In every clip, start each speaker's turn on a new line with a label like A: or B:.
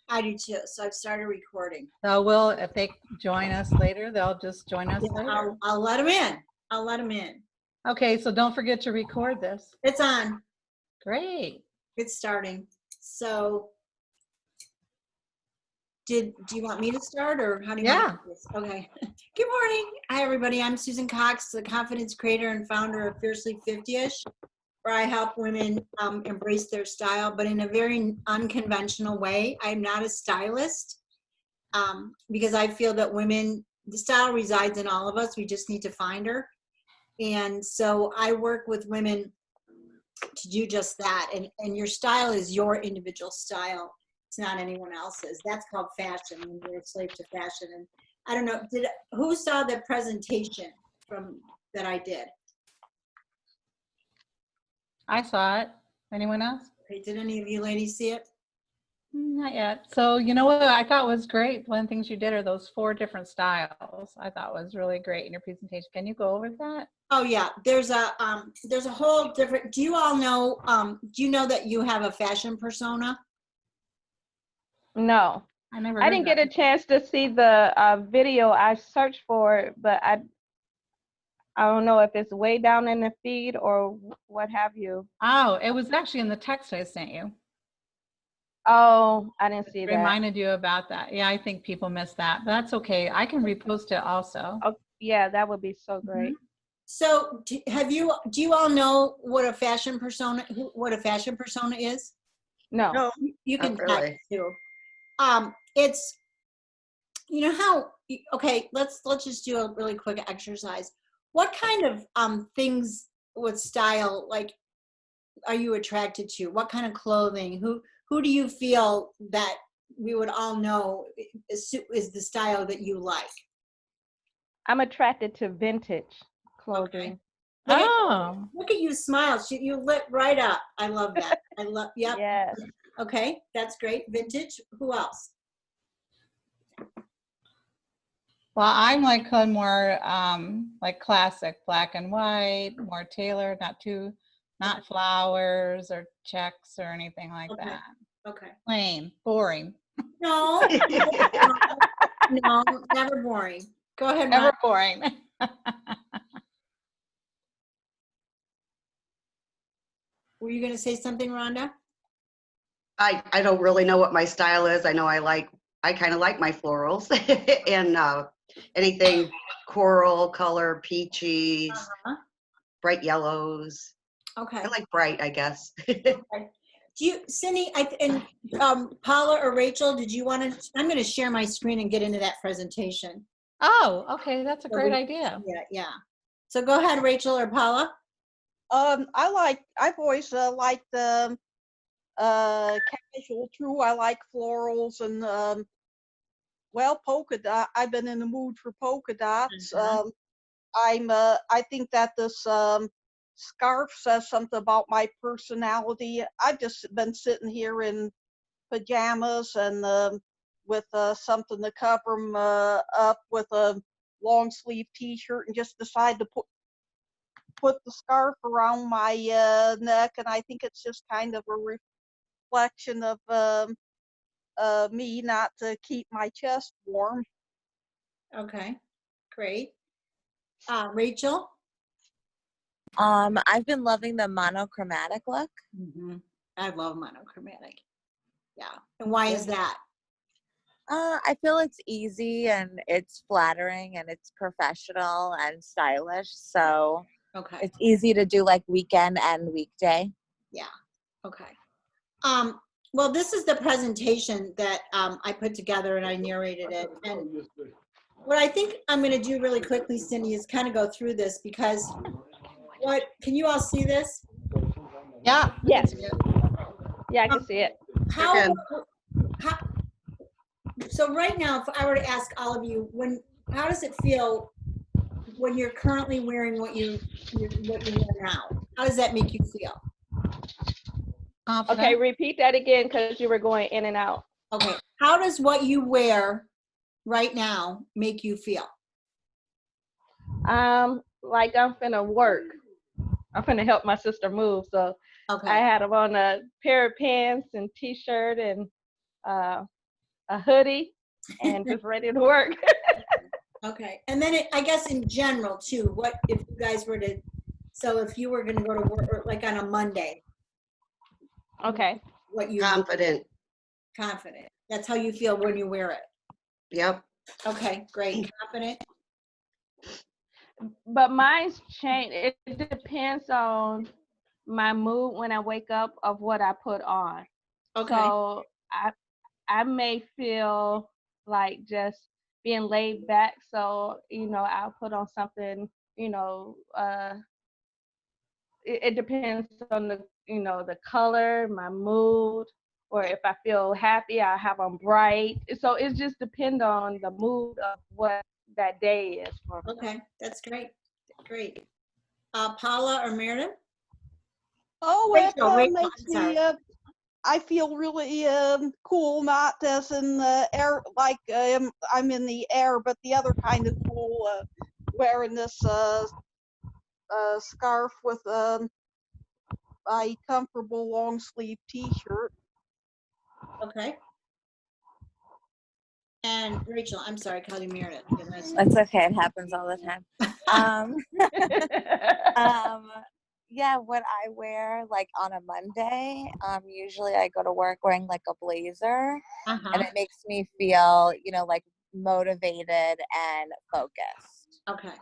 A: I do too. So I've started recording.
B: So if they join us later, they'll just join us later.
A: I'll let them in. I'll let them in.
B: Okay, so don't forget to record this.
A: It's on.
B: Great.
A: It's starting. So do you want me to start or how do you want to do this? Okay. Good morning. Hi, everybody. I'm Susan Cox, the confidence creator and founder of Fiercely50ish, where I help women embrace their style, but in a very unconventional way. I'm not a stylist because I feel that the style resides in all of us. We just need to find her. And so I work with women to do just that. And your style is your individual style. It's not anyone else's. That's called fashion, when you're a slave to fashion. And I don't know, who saw the presentation that I did?
B: I saw it. Anyone else?
A: Okay, did any of you ladies see it?
B: Not yet. So you know what I thought was great? One of the things you did are those 4 different styles. I thought was really great in your presentation. Can you go over that?
A: Oh yeah, there's a whole different. Do you all know? Do you know that you have a fashion persona?
C: No, I didn't get a chance to see the video. I searched for it, but I don't know if it's way down in the feed or what have you.
B: Oh, it was actually in the text I sent you.
C: Oh, I didn't see that.
B: Reminded you about that. Yeah, I think people missed that, but that's okay. I can repost it also.
C: Oh, yeah, that would be so great.
A: So do you all know what a fashion persona is?
C: No.
A: You can type it too. It's, you know how, okay, let's just do a really quick exercise. What kind of things with style, like, are you attracted to? What kind of clothing? Who do you feel that we would all know is the style that you like?
C: I'm attracted to vintage clothing.
A: Okay. Look at you smile. You lit right up. I love that. Yep.
C: Yes.
A: Okay, that's great. Vintage. Who else?
B: Well, I'm like more like classic, black and white, more tailored, not flowers or checks or anything like that.
A: Okay.
B: Plain, boring.
A: No, no, never boring. Go ahead,
B: Never
A: Rhonda.
B: boring.
A: Were you going to say something, Rhonda?
D: I don't really know what my style is. I know I kind of like my florals and anything coral color, peaches, bright yellows.
A: Okay.
D: I like bright, I guess.
A: Okay. Do you, Cindy, and Paula or Rachel, did you want to? I'm going to share my screen and get into that presentation.
B: Oh, okay, that's a great idea.
A: Yeah. So go ahead, Rachel or Paula.
E: I've always liked the casual too. I like florals and well, polka dot. I've been in the mood for polka dots. I think that this scarf says something about my personality. I've just been sitting here in pajamas and with something to cover them up with a long sleeve t-shirt and just decide to put the scarf around my neck, and I think it's just kind of a reflection of me not to keep my chest warm.
A: Okay, great. Rachel?
F: I've been loving the monochromatic look.
A: I love monochromatic. Yeah. And why is that?
F: I feel it's easy and it's flattering and it's professional and stylish. So it's easy to do like weekend and weekday.
A: Yeah. Okay. Well, this is the presentation that I put together and I narrated it. And what I think I'm going to do really quickly, Cindy, is kind of go through this because can you all see this?
B: Yeah.
C: Yes. Yeah, I can see it.
A: So right now, if I were to ask all of you, how does it feel when you're currently wearing what you wear now? How does that make you feel?
C: Okay, repeat that again because you were going in and out.
A: Okay. How does what you wear right now make you feel?
C: Like I'm finna work. I'm finna help my sister move. So I had on a pair of pants and t-shirt and a hoodie and just ready to work.
A: Okay. And then I guess in general too, what if you guys were to, so if you were going to go to work or like on a Monday,
C: Okay.
A: what you
D: Confident.
A: confident. That's how you feel when you wear it.
D: Yep.
A: Okay, great. Confident.
C: But mine's change. It depends on my mood when I wake up of what I put on.
A: Okay.
C: So I may feel like just being laid back. So, I'll put on something, it depends on the color, my mood, or if I feel happy, I have them bright. So it just depends on the mood of what that day is for me.
A: Okay, that's great. Great. Paula or Meredith?
E: Oh,
A: Rachel,
E: it
A: Rachel,
E: makes
A: I'm sorry.
E: me, I feel really cool, not as in the air, like I'm in the air, but the other kind of cool, wearing this scarf with a comfortable long sleeve t-shirt.
A: Okay. And Rachel, I'm sorry, I called you Meredith.
F: That's okay. It happens all the time. Yeah, what I wear like on a Monday, usually I go to work wearing like a blazer, and it makes me feel, like motivated and focused.
A: Okay.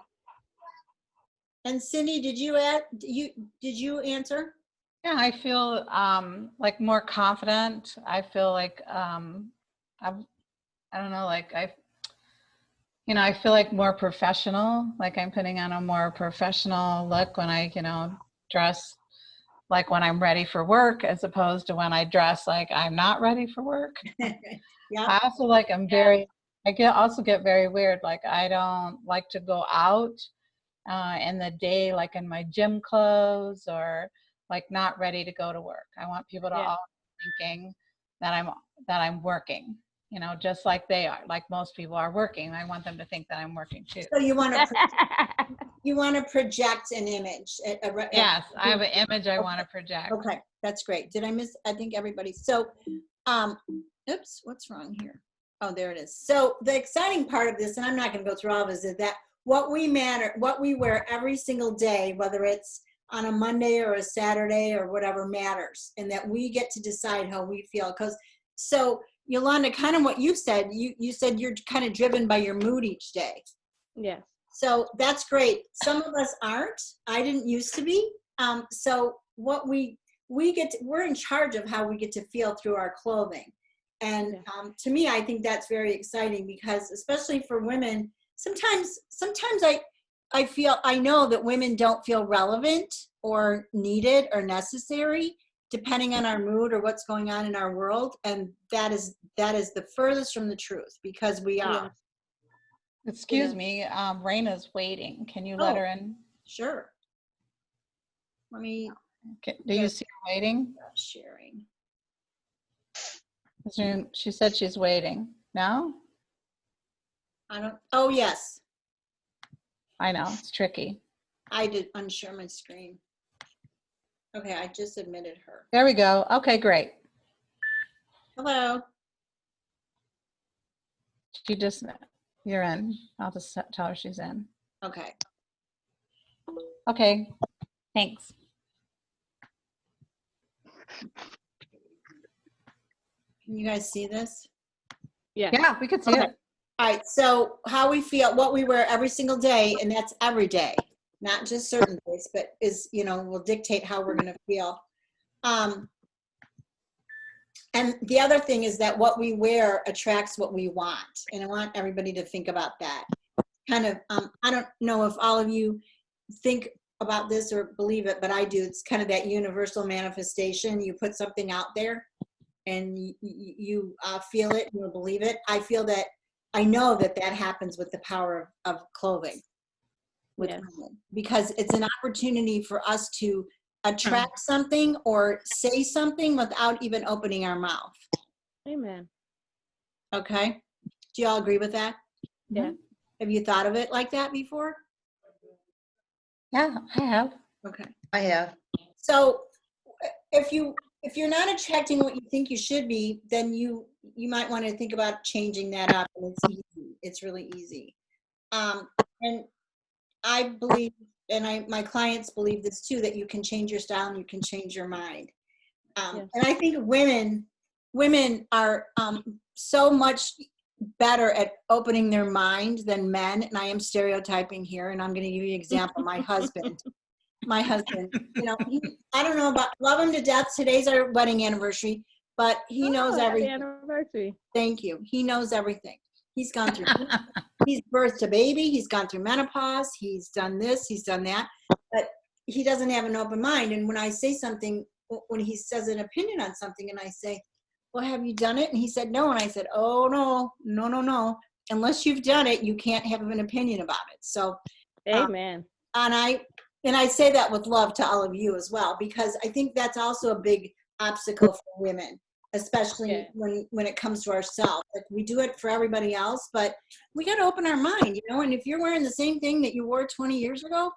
A: And Cindy, did you answer?
B: Yeah, I feel like more confident. I feel like I don't know, like I feel like more professional, like I'm putting on a more professional look when I, dress like when I'm ready for work, as opposed to when I dress like I'm not ready for work.
A: Yeah.
B: I also like, also get very weird. Like I don't like to go out in the day, like in my gym clothes or like not ready to go to work. I want people to all thinking that I'm working, just like they are, like most people are working. I want them to think that I'm working too.
A: So you want to project an image.
B: Yes, I have an image I want to project.
A: Okay, that's great. Did I miss? I think everybody. So, oops, what's wrong here? Oh, there it is. So the exciting part of this, and I'm not going to go through all of this, is that what we wear every single day, whether it's on a Monday or a Saturday or whatever, matters, and that we get to decide how we feel. So Yolanda, kind of what you said, you said you're kind of driven by your mood each day.
C: Yes.
A: So that's great. Some of us aren't. I didn't used to be. So what we're in charge of how we get to feel through our clothing. And to me, I think that's very exciting because especially for women, sometimes I know that women don't feel relevant or needed or necessary depending on our mood or what's going on in our world. And that is the furthest from the truth because we are.
C: Yes.
B: Excuse me, Raina's waiting. Can you let her in?
A: Sure. Let me.
B: Do you see her waiting?
A: Sharing.
B: She said she's waiting. No?
A: Oh, yes.
B: I know, it's tricky.
A: I did unshare my screen. Okay, I just admitted her.
B: There we go. Okay, great.
A: Hello.
B: You're in. I'll just tell her she's in.
A: Okay.
B: Okay, thanks.
A: Can you guys see this?
B: Yeah, we could see it.
A: All right, so how we feel, what we wear every single day, and that's every day, not just certain days, but will dictate how we're going to feel. And the other thing is that what we wear attracts what we want. And I want everybody to think about that. Kind of, I don't know if all of you think about this or believe it, but I do. It's kind of that universal manifestation. You put something out there and you feel it, you believe it. I know that happens with the power of clothing with women, because it's an opportunity for us to attract something or say something without even opening our mouth.
C: Amen.
A: Okay. Do you all agree with that?
C: Yeah.
A: Have you thought of it like that before?
B: Yeah, I have.
A: Okay.
D: I have.
A: So if you if you're not attracting what you think you should be, then you might want to think about changing that up. And it's easy. It's really easy. And I believe, and my clients believe this too, that you can change your style and you can change your mind.
C: Yes.
A: And I think women are so much better at opening their mind than men. And I am stereotyping here, and I'm going to give you an example. My husband, you know, I don't know about, love him to death. Today's our wedding anniversary, but he knows everything.
C: Happy anniversary.
A: Thank you. He knows everything. He's gone through, he's birthed a baby. He's gone through menopause. He's done this, he's done that, but he doesn't have an open mind. And when I say something, when he says an opinion on something and I say, well, have you done it? And he said, no. And I said, oh, no. Unless you've done it, you can't have an opinion about it. So,
C: amen.
A: And I say that with love to all of you as well, because I think that's also a big obstacle for women, especially when it comes to ourselves. Like, we do it for everybody else, but we got to open our mind, you know, and if you're wearing the same thing that you wore 20 years ago,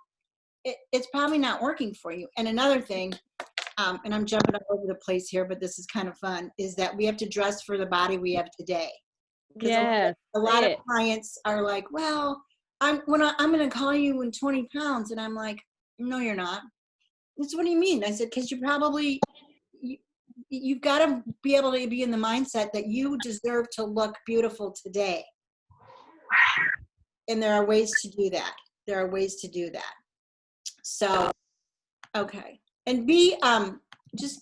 A: it's probably not working for you. And another thing, and I'm jumping all over the place here, but this is kind of fun, is that we have to dress for the body we have today.
C: Yes.
A: A lot of clients are like, well, I'm going to call you in 20 pounds. And I'm like, no, you're not. That's what do you mean? I said, because you've got to be able to be in the mindset that you deserve to look beautiful today. And there are ways to do that. So, okay. And just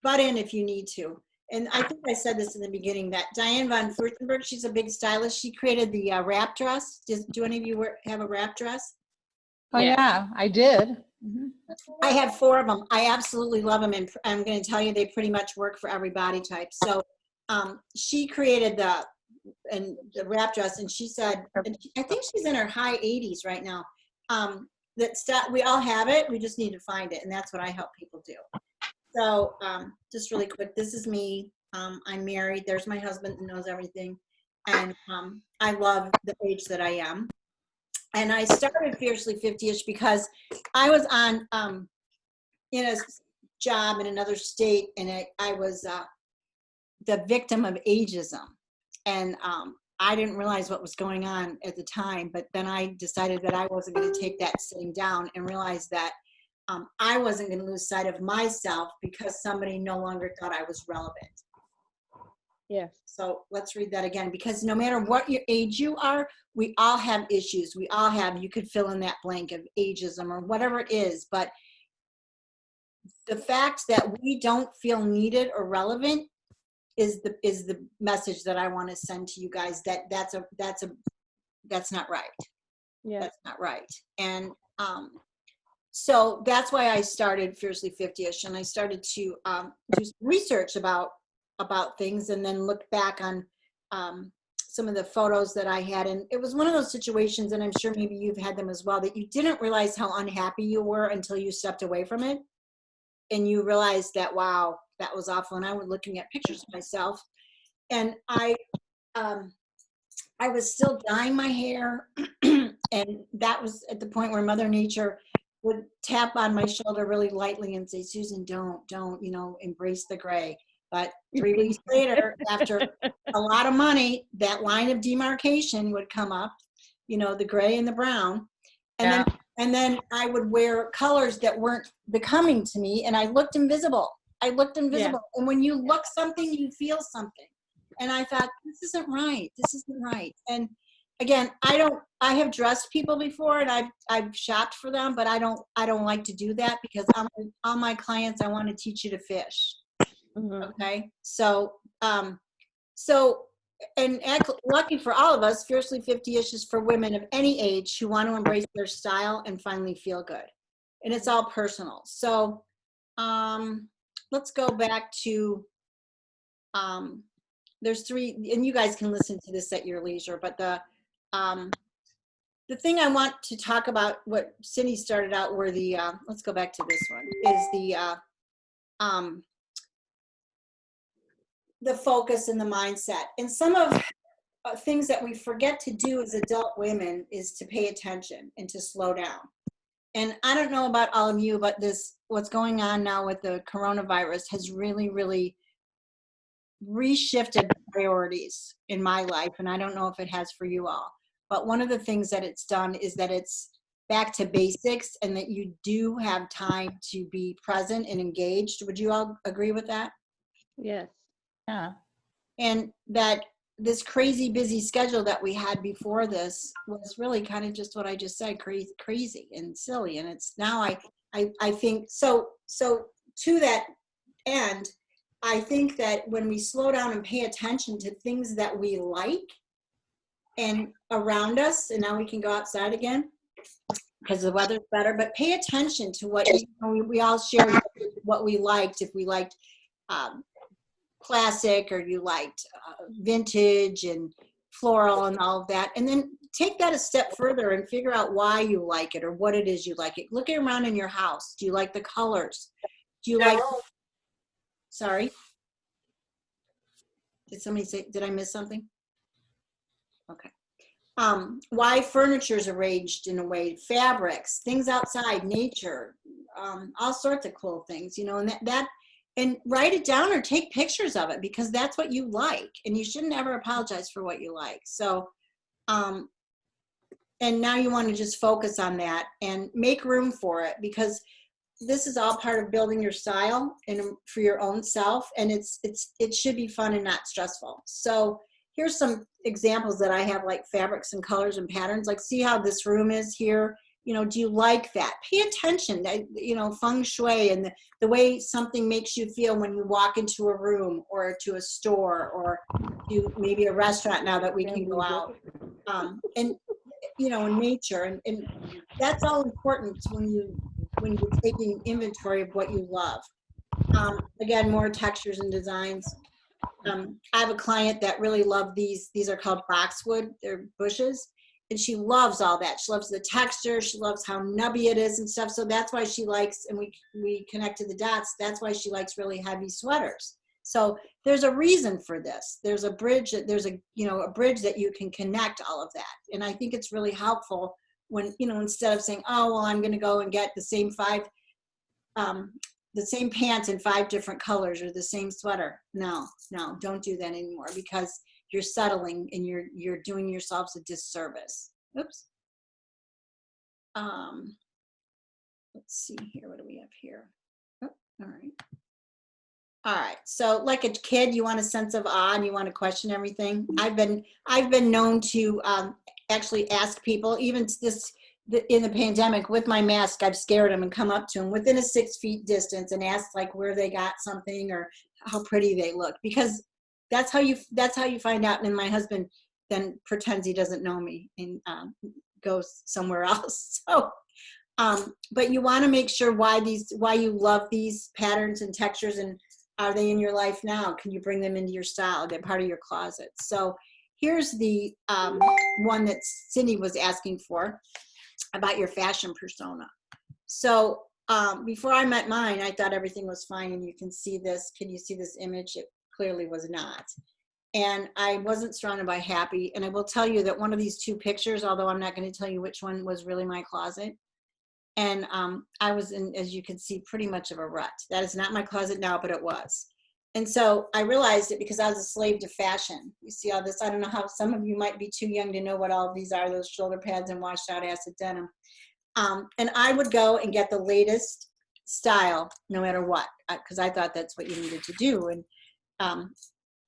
A: butt in if you need to. And I think I said this in the beginning, that Diane von Furstenberg, she's a big stylist. She created the wrap dress. Do any of you have a wrap dress?
B: Oh yeah, I did.
A: Mm-hmm. I have 4 of them. I absolutely love them. And I'm going to tell you, they pretty much work for every body type. So she created the wrap dress, and she said, and I think she's in her high 80s right now. We all have it. We just need to find it. And that's what I help people do. So just really quick, this is me. I'm married. There's my husband who knows everything. And I love the age that I am. And I started Fiercely 50ish because I was on in a job in another state, and I was the victim of ageism. And I didn't realize what was going on at the time, but then I decided that I wasn't going to take that sitting down, and realized that I wasn't going to lose sight of myself because somebody no longer thought I was relevant.
C: Yes.
A: So let's read that again, because no matter what your age you are, we all have issues. We all have, you could fill in that blank of ageism or whatever it is, but the fact that we don't feel needed or relevant is the message that I want to send to you guys, that's not right. Yeah. That's not right. And so that's why I started Fiercely 50ish, and I started to do some research about things, and then look back on some of the photos that I had. And it was one of those situations, and I'm sure maybe you've had them as well, that you didn't realize how unhappy you were until you stepped away from it. And you realized that, wow, that was awful. And I was looking at pictures of myself, and I was still dyeing my hair. And that was at the point where Mother Nature would tap on my shoulder really lightly and say, Susan, don't, embrace the gray. But 3 weeks later, after a lot of money, that line of demarcation would come up, the gray and the brown. And then I would wear colors that weren't becoming to me, and I looked invisible. Yeah. And when you look something, you feel something. And I thought, this isn't right. And again, I have dressed people before, and I've shopped for them, but I don't like to do that, because all my clients, I want to teach you to fish. Mm-hmm. Okay. So, and lucky for all of us, Fiercely 50ish is for women of any age who want to embrace their style and finally feel good. And it's all personal. So, let's go back to, there's 3, and you guys can listen to this at your leisure, but the thing I want to talk about, what Cindy started out, were the, let's go back to this one, is the focus and the mindset. And some of things that we forget to do as adult women is to pay attention and to slow down. And I don't know about all of you, but what's going on now with the coronavirus has really, really reshifted priorities in my life. And I don't know if it has for you all. But one of the things that it's done is that it's back to basics and that you do have time to be present and engaged. Would you all agree with that?
C: Yes.
B: Yeah.
A: And that this crazy busy schedule that we had before this was really kind of just what I just said, crazy and silly. And it's now I think so to that end, I think that when we slow down and pay attention to things that we like and around us, and now we can go outside again because the weather's better, but pay attention to what we all share what we liked. If we liked classic, or you liked vintage and floral and all of that, and then take that a step further and figure out why you like it or what it is you like it. Look around in your house. Do you like the colors? Do you like, sorry, did somebody say, did I miss something? Okay. Why furniture is arranged in a way, fabrics, things outside, nature, all sorts of cool things, you know, and and write it down or take pictures of it, because that's what you like, and you shouldn't ever apologize for what you like. So, and now you want to just focus on that and make room for it, because this is all part of building your style and for your own self, and it should be fun and not stressful. So here's some examples that I have, like fabrics and colors and patterns. Like, see how this room is here? You know, do you like that? Pay attention, you know, feng shui and the way something makes you feel when you walk into a room or to a store or to maybe a restaurant now that we can go out. And, you know, in nature. And that's all important when you're taking inventory of what you love. Again, more textures and designs. I have a client that really loved these. These are called boxwood. They're bushes. And she loves all that. She loves the texture. She loves how nubby it is and stuff. So that's why she likes, and we connected the dots, that's why she likes really heavy sweaters. So there's a reason for this. There's a bridge, there's a bridge that you can connect all of that. And I think it's really helpful when, you know, instead of saying, oh, well, I'm going to go and get the same pants in 5 different colors or the same sweater. No, don't do that anymore, because you're settling and you're doing yourselves a disservice. Oops. Let's see here. What do we have here? Oh, all right. All right. So like a kid, you want a sense of awe and you want to question everything. I've been known to actually ask people, even in the pandemic with my mask, I've scared them and come up to them within a 6 feet distance and asked like where they got something or how pretty they look, because that's how you find out. And my husband then pretends he doesn't know me and goes somewhere else. So, but you want to make sure why you love these patterns and textures, and are they in your life now? Can you bring them into your style? They're part of your closet. So here's the one that Cindy was asking for about your fashion persona. So before I met mine, I thought everything was fine, and you can see this. Can you see this image? It clearly was not. And I wasn't surrounded by happy. And I will tell you that one of these 2 pictures, although I'm not going to tell you which one, was really my closet. And I was in, as you can see, pretty much of a rut. That is not my closet now, but it was. And so I realized it because I was a slave to fashion. You see all this? I don't know how some of you might be too young to know what all of these are, those shoulder pads and washed out acid denim. And I would go and get the latest style no matter what, because I thought that's what you needed to do. And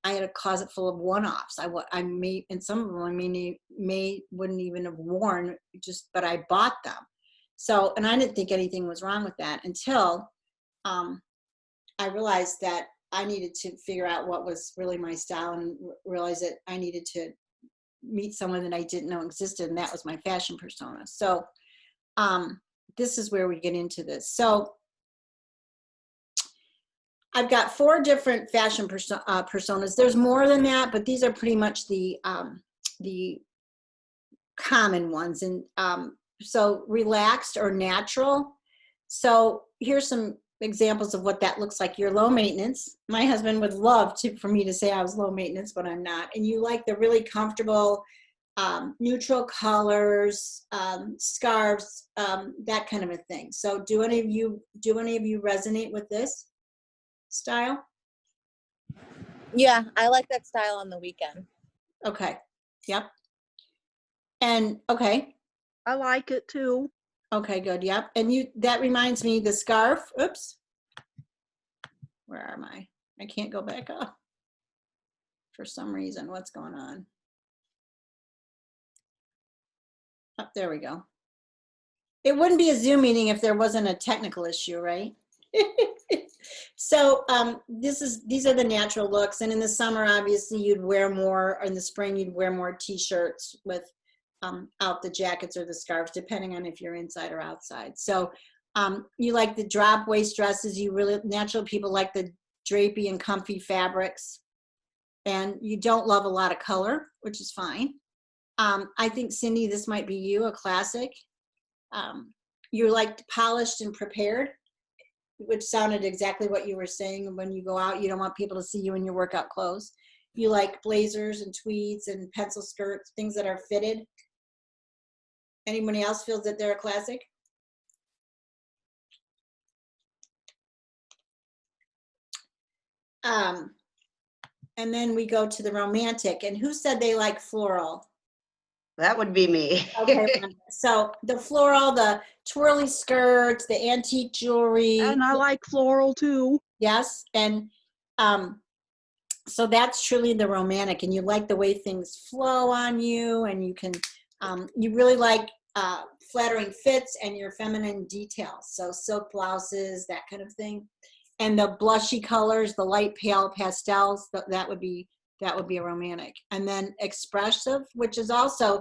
A: I had a closet full of one-offs. I may, and some of them I wouldn't even have worn, but I bought them. So, and I didn't think anything was wrong with that until I realized that I needed to figure out what was really my style, and realize that I needed to meet someone that I didn't know existed, and that was my fashion persona. So this is where we get into this. So I've got 4 different fashion personas. There's more than that, but these are pretty much the common ones. And so relaxed or natural. So here's some examples of what that looks like. You're low maintenance. My husband would love for me to say I was low maintenance, but I'm not. And you like the really comfortable, neutral colors, scarves, that kind of a thing. So do any of you resonate with this style?
F: Yeah, I like that style on the weekend.
A: Okay. Yep. And okay.
E: I like it too.
A: Okay, good. Yep. And that reminds me, the scarf. Oops. Where am I? I can't go back up for some reason. What's going on? Oh, there we go. It wouldn't be a Zoom meeting if there wasn't a technical issue, right? So these are the natural looks. And in the summer, obviously, you'd wear more, or in the spring, you'd wear more t-shirts with out the jackets or the scarves, depending on if you're inside or outside. So you like the drop waist dresses. Natural people like the drapey and comfy fabrics. And you don't love a lot of color, which is fine. I think, Cindy, this might be you, a classic. You're like polished and prepared, which sounded exactly what you were saying. When you go out, you don't want people to see you in your workout clothes. You like blazers and tweeds and pencil skirts, things that are fitted. Anybody else feels that they're a classic? And then we go to the romantic. And who said they like floral?
D: That would be me.
A: Okay, so the floral, the twirly skirts, the antique jewelry.
E: And I like floral too.
A: Yes, and so that's truly the romantic, and you like the way things flow on you, and you can, you really like flattering fits and your feminine details. So silk blouses, that kind of thing, and the blushy colors, the light pale pastels. That would be a romantic. And then expressive, which is also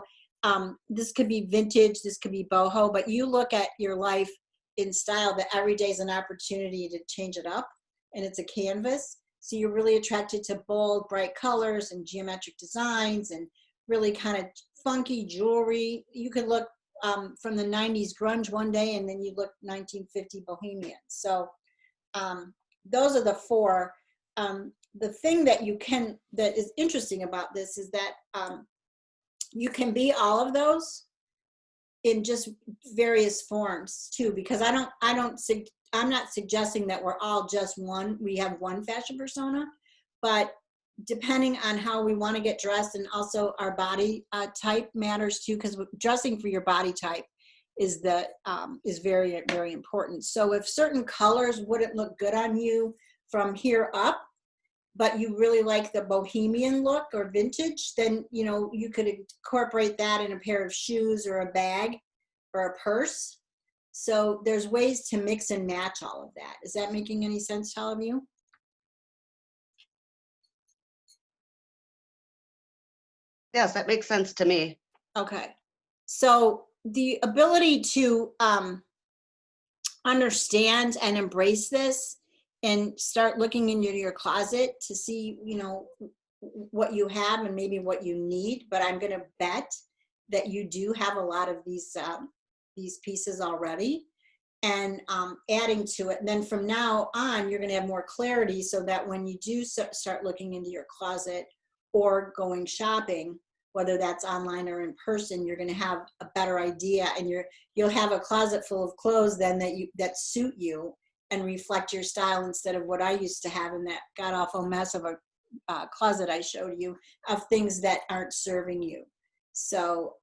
A: this could be vintage, this could be boho, but you look at your life in style that every day is an opportunity to change it up, and it's a canvas. So you're really attracted to bold, bright colors and geometric designs and really kind of funky jewelry. You could look from the 90s grunge one day, and then you look 1950 bohemian. So those are the four. The thing that is interesting about this is that you can be all of those in just various forms too, because I'm not suggesting that we're all just one. We have one fashion persona, but depending on how we want to get dressed, and also our body type matters too, because dressing for your body type is very, very important. So if certain colors wouldn't look good on you from here up, but you really like the bohemian look or vintage, then you could incorporate that in a pair of shoes or a bag or a purse. So there's ways to mix and match all of that. Is that making any sense to all of you?
D: Yes, that makes sense to me.
A: Okay. So the ability to understand and embrace this and start looking into your closet to see, what you have and maybe what you need. But I'm going to bet that you do have a lot of these pieces already, and adding to it. And then from now on, you're going to have more clarity, so that when you do start looking into your closet or going shopping, whether that's online or in person, you're going to have a better idea, and you'll have a closet full of clothes then that suit you and reflect your style, instead of what I used to have in that god awful mess of a closet I showed you of things that aren't serving you. So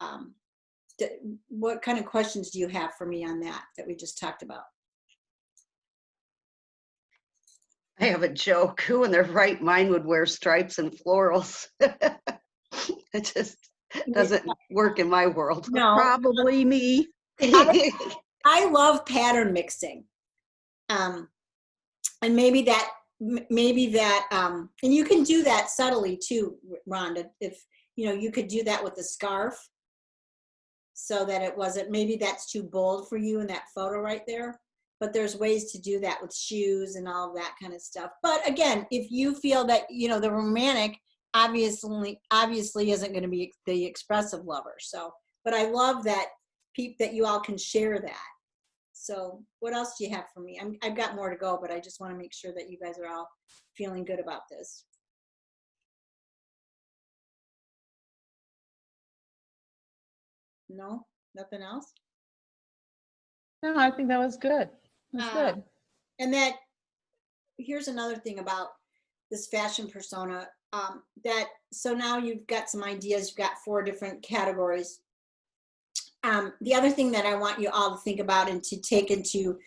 A: what kind of questions do you have for me on that we just talked about?
D: I have a joke. Who in their right mind would wear stripes and florals? It just doesn't work in my world.
A: No,
E: Probably me.
A: I love pattern mixing. And maybe that, and you can do that subtly too, Rhonda. If you could do that with the scarf, so that it wasn't, maybe that's too bold for you in that photo right there. But there's ways to do that with shoes and all of that kind of stuff. But again, if you feel that the romantic obviously isn't going to be the expressive lover. So, but I love that that you all can share that. So what else do you have for me? I've got more to go, but I just want to make sure that you guys are all feeling good about this. No, nothing else?
B: No, I think that was good. That's good.
A: And that, here's another thing about this fashion persona, so now you've got some ideas, you've got 4 different categories. The other thing that I want you all to think about and to take into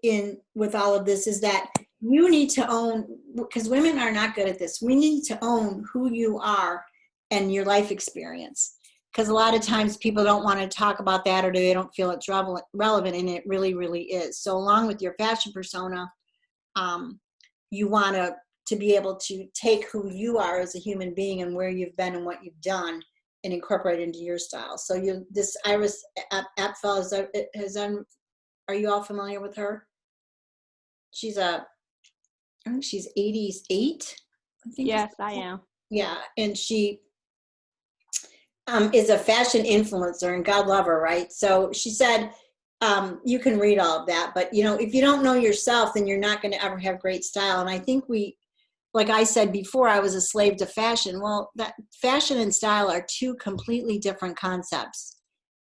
A: in with all of this is that you need to own, because women are not good at this, we need to own who you are and your life experience, because a lot of times people don't want to talk about that, or they don't feel it's relevant, and it really, really is. So along with your fashion persona, you want to be able to take who you are as a human being and where you've been and what you've done and incorporate it into your style. So this Iris Apfel are you all familiar with her? She's I think she's 88. I think.
C: Yes, I am.
A: Yeah, and she is a fashion influencer, and God love her, right? So she said, you can read all of that, but if you don't know yourself, then you're not going to ever have great style. And I think like I said before, I was a slave to fashion. Well, that fashion and style are 2 completely different concepts.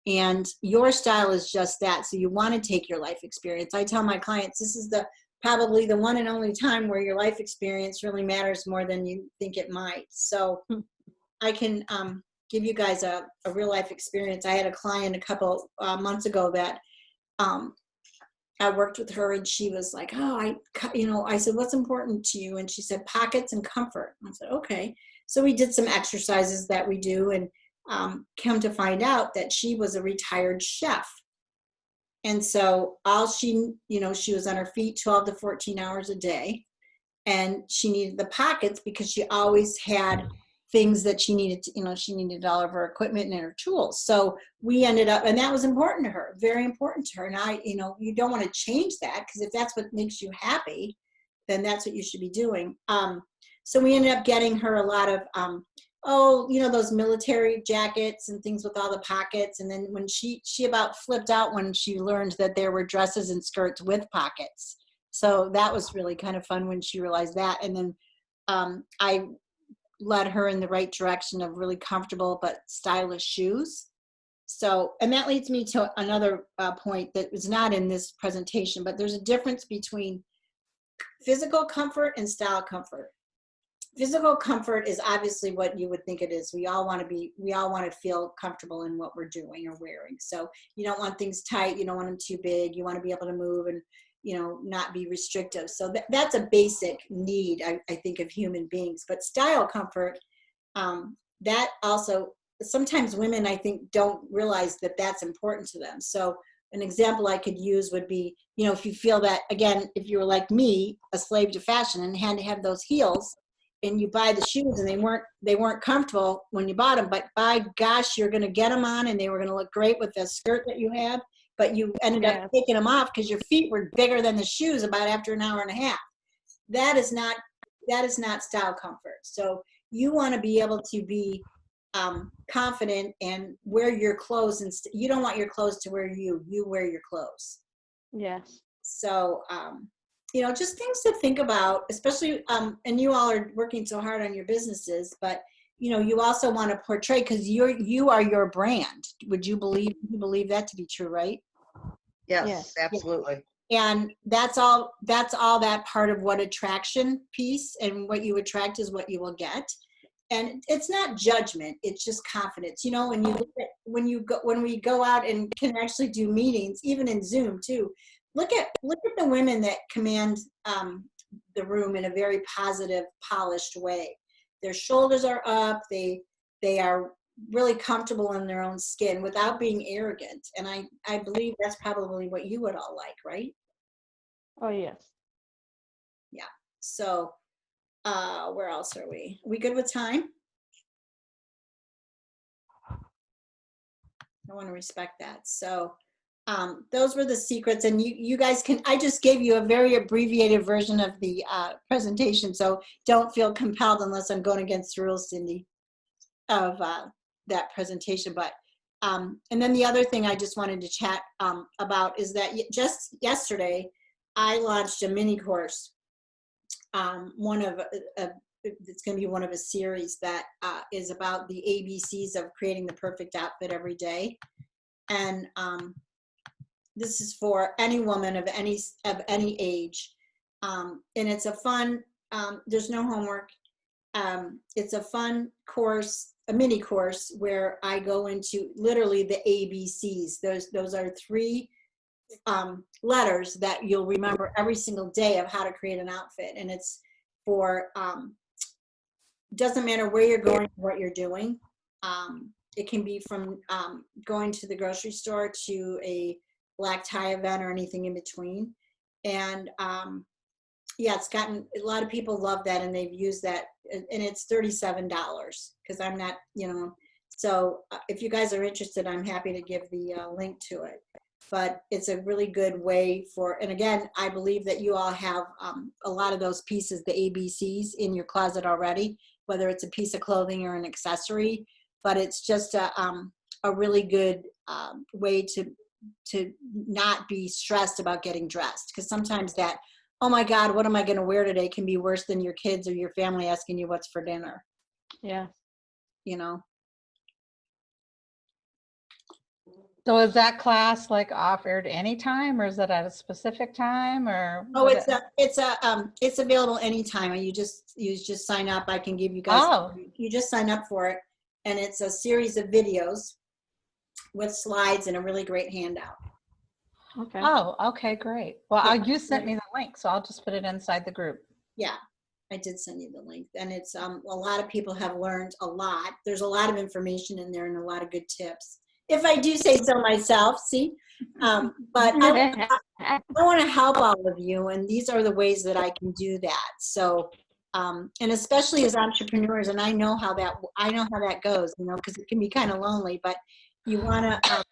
A: And your style is just that. So you want to take your life experience. I tell my clients, this is probably the one and only time where your life experience really matters more than you think it might. So I can give you guys a real life experience. I had a client a couple months ago that I worked with her, and she was like, oh, I said, what's important to you? And she said, pockets and comfort. I said, okay. So we did some exercises that we do, and come to find out that she was a retired chef. And so she was on her feet 12 to 14 hours a day, and she needed the pockets because she always had things that she needed to, she needed all of her equipment and her tools. So we ended up, and that was important to her, very important to her. And you don't want to change that, because if that's what makes you happy, then that's what you should be doing. So we ended up getting her a lot of, those military jackets and things with all the pockets. And then when she about flipped out when she learned that there were dresses and skirts with pockets. So that was really kind of fun when she realized that. And then I led her in the right direction of really comfortable but stylish shoes. So, and that leads me to another point that was not in this presentation, but there's a difference between physical comfort and style comfort. Physical comfort is obviously what you would think it is. We all want to feel comfortable in what we're doing or wearing. So you don't want things tight. You don't want them too big. You want to be able to move and, not be restrictive. So that's a basic need, I think, of human beings. But style comfort, that also, sometimes women, I think, don't realize that that's important to them. So an example I could use would be, if you feel that, again, if you were like me, a slave to fashion, and had to have those heels, and you buy the shoes and they weren't comfortable when you bought them, but by gosh, you're going to get them on and they were going to look great with the skirt that you have, but you ended up taking them off because your feet were bigger than the shoes about after an hour and a half. That is not style comfort. So you want to be able to be confident and wear your clothes, and you don't want your clothes to wear you wear your clothes.
C: Yes.
A: So just things to think about, especially, and you all are working so hard on your businesses, but, you also want to portray, because you are your brand. Would you believe that to be true, right?
D: Yes, absolutely.
A: And that's all that part of what attraction piece, and what you attract is what you will get. And it's not judgment, it's just confidence. When we go out and can actually do meetings, even in Zoom too, look at the women that command the room in a very positive, polished way. Their shoulders are up, they are really comfortable in their own skin without being arrogant. And I believe that's probably what you would all like, right?
C: Oh, yes.
A: Yeah. So where else are we? Are we good with time? I want to respect that. So those were the secrets, and you guys can, I just gave you a very abbreviated version of the presentation, so don't feel compelled unless I'm going against the rules, Cindy, of that presentation. But and then the other thing I just wanted to chat about is that just yesterday I launched a mini course, one of it's going to be one of a series that is about the ABCs of creating the perfect outfit every day. And this is for any woman of any age. And it's a fun, there's no homework. It's a fun course, a mini course where I go into literally the ABCs. Those are 3 letters that you'll remember every single day of how to create an outfit. And it's for, doesn't matter where you're going, what you're doing. It can be from going to the grocery store to a black tie event or anything in between. And yeah, it's gotten, a lot of people love that, and they've used that, and it's $37 because I'm not, you know, so if you guys are interested, I'm happy to give the link to it. But it's a really good way for, and again, I believe that you all have a lot of those pieces, the ABCs, in your closet already, whether it's a piece of clothing or an accessory, but it's just a really good way to not be stressed about getting dressed. Because sometimes that, oh my God, what am I going to wear today, can be worse than your kids or your family asking you what's for dinner.
C: Yeah.
A: You know?
B: So is that class like offered anytime, or is it at a specific time, or?
A: Oh, it's available anytime. You just sign up. I can give you guys, you just sign up for it. And it's a series of videos with slides and a really great handout.
C: Okay.
B: Oh, okay, great. Well,
A: Yeah.
B: you sent me the link, so I'll just put it inside the group.
A: Yeah, I did send you the link. And it's, a lot of people have learned a lot. There's a lot of information in there and a lot of good tips. If I do say so myself, see? But I want to help all of you, and these are the ways that I can do that. So, and especially as entrepreneurs, and I know how that goes, you know, because it can be kind of lonely, but you want to,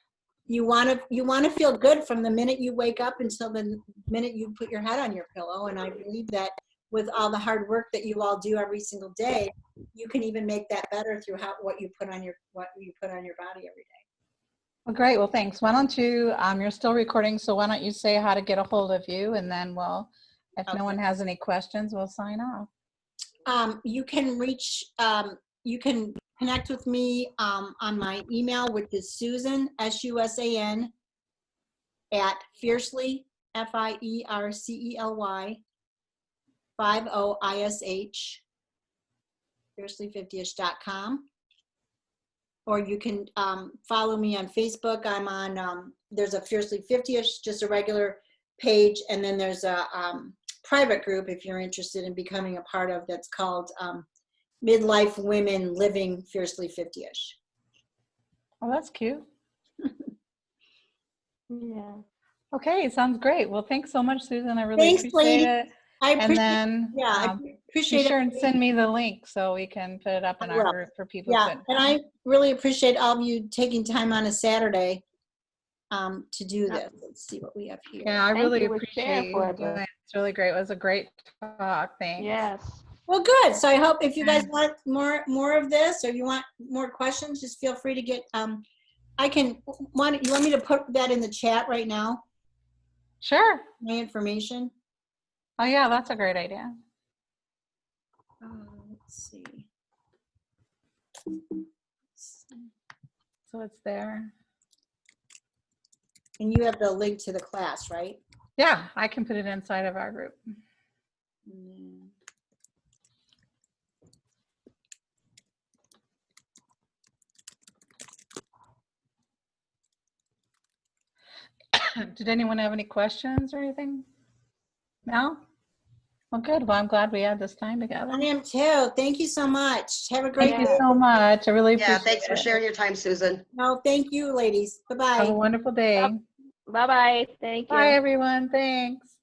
A: you want to feel good from the minute you wake up until the minute you put your head on your pillow. And I believe that with all the hard work that you all do every single day, you can even make that better through what you put on your body every day.
B: Well, great. Well, thanks. Why don't you, you're still recording, so why don't you say how to get a hold of you, and then if no one has any questions, we'll sign off.
A: You can you can connect with me on my email, which is Susan, SUSAN, at Fiercely, FIERCELY, 50ish, Fiercely50ish.com. Or you can follow me on Facebook. I'm on, there's a Fiercely50ish, just a regular page, and then there's a private group if you're interested in becoming a part of, that's called Midlife Women Living Fiercely 50ish.
B: Oh, that's cute.
C: Yeah.
B: Okay, sounds great. Well, thanks so much, Susan. I really appreciate it.
A: I appreciate,
B: I appreciate it. Be sure and send me the link so we can put it up in our group for people.
A: Yeah, and I really appreciate all of you taking time on a Saturday to do this. Let's see what we have here.
B: Yeah, I really appreciate you doing it. It's really great. It was a great talk. Thanks.
C: Yes.
A: Well, good. So I hope if you guys want more of this, or you want more questions, just feel free to get. You want me to put that in the chat right now?
B: Sure.
A: My information.
B: Oh yeah, that's a great idea.
A: Let's see.
B: So it's there.
A: And you have the link to the class, right?
B: Yeah, I can put it inside of our group. Did anyone have any questions or anything? No? Well, good. Well, I'm glad we had this time together.
A: I am too. Thank you so much. Have a great day.
B: Thank you so much. I really appreciate it.
D: Yeah, thanks for sharing your time, Susan.
A: No, thank you, ladies. Bye-bye.
B: Have a wonderful day.
C: Bye-bye. Thank you.
B: Bye, everyone. Thanks.